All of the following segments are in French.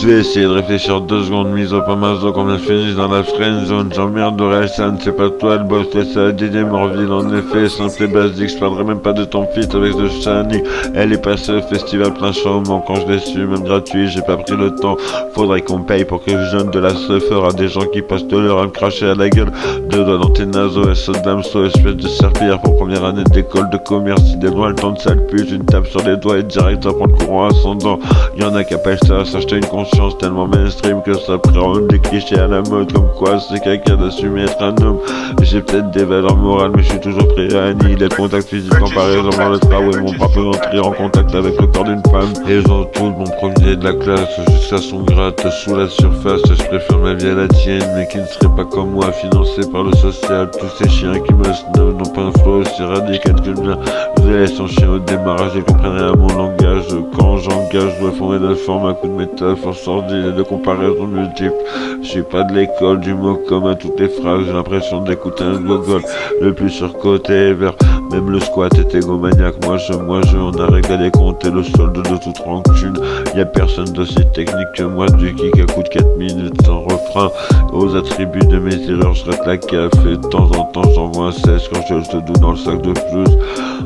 Je vais essayer de réfléchir 2 secondes, mise au pamazo qu'on vient finir dans la friend zone. J'emmerde Orelsan, c'est pas toi le boss, laisse à Didier Morville. En effet, simple et basique, je parlerai même pas de ton feat avec The Shani. Elle est passée au festival plein chambon, quand je l'ai su, même gratuit, j'ai pas pris le temps. Faudrait qu'on paye pour que je donne de la suffer à des gens qui passent de l'heure à me cracher à la gueule. 2 doigts dans tes naseaux, SO Damso, espèce de serpillère pour première année d'école de commerce. Si des loin le temps de sale pute, une tape sur les doigts et direct ça prend le courant ascendant. Y'en a qui appellent ça s'acheter une conscience tellement mainstream que ça prend des clichés à la mode, comme quoi c'est quelqu'un d'assumer être un homme. J'ai peut-être des valeurs morales, mais je suis toujours prêt à annihiler le contact physique en paraison dans le travail. Mon bras peut entrer en contact avec le corps d'une femme. Et j'en tout mon premier de la classe, jusqu'à son gratte sous la surface. Je préfère ma vie à la tienne, mais qui ne serait pas comme moi, financé par le social. Tous ces chiens qui me snob n'ont pas un flow aussi radical que le mien. Je laisse son chien au démarrage, ils comprennent rien à mon langage. Quand j'engage, je dois former de forme à coup de métaphore sordide et de comparaison multiples. Je suis pas de l'école du mot comme à toutes les phrases, j'ai l'impression d'écouter un gogol. Le plus surcoté vers même le squat est égomaniaque. Moi je, on a régalé compter le solde de toute rancune. Y'a personne d'aussi technique que moi, du kick à coup de 4 minutes sans refrain. Aux attributs de mes erreurs, je rate la café. De temps en temps j'envoie un 16 quand je te doux dans le sac de plus.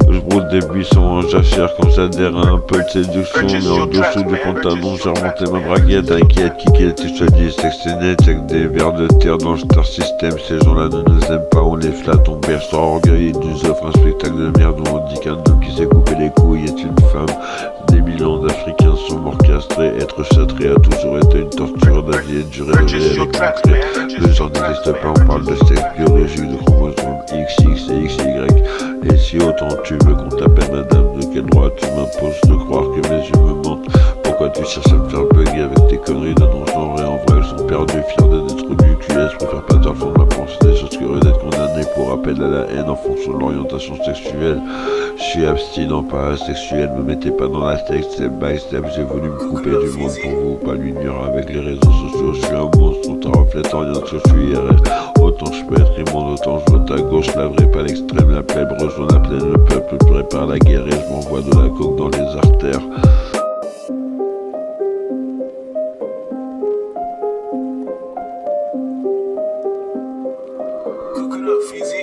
Je broute des buissons en jachère quand j'adhère à un peu de séduction. Mais en dessous du pantalon j'ai remonté ma braguette. Inquiète, kické, si je te dis c'est que c'est net, c'est que des vers de terre dans le star system. Ces gens-là ne nous aiment pas, on les flatte, on berce leur orgueil. Ils nous offrent un spectacle de merde où on dit qu'un homme qui s'est coupé les couilles est une femme. Des millions d'Africains sont morts castrés. Être châtré a toujours été une torture. La vie est dure et le réel est concret. Le genre n'existe pas, on parle de sexe biologique, de chromosomes XX et XY. Et si autant tu veux qu'on t'appelle madame, de quel droit tu m'imposes de croire que mes yeux me mentent? Pourquoi tu cherches à me faire bugger avec tes conneries de non-genre? Et en vrai elles sont perdues, fiers d'être du QS. Je préfère pas dire de ma pensée des choses que d'être condamné pour rappel à la haine en fonction de l'orientation sexuelle. Je suis abstinent, pas asexuel, me mettez pas dans la texte, step by step. J'ai voulu me couper du monde pour vous, pas l'unir avec les réseaux sociaux. Je suis un monstre, tout en reflétant rien que je suis IRL. Autant je peux être immonde, autant je vote à gauche, la vraie, pas l'extrême. La plèbe rejoint la plaine, le peuple prépare la guerre et je m'envoie de la coke dans les artères. Cooking up Fizzy.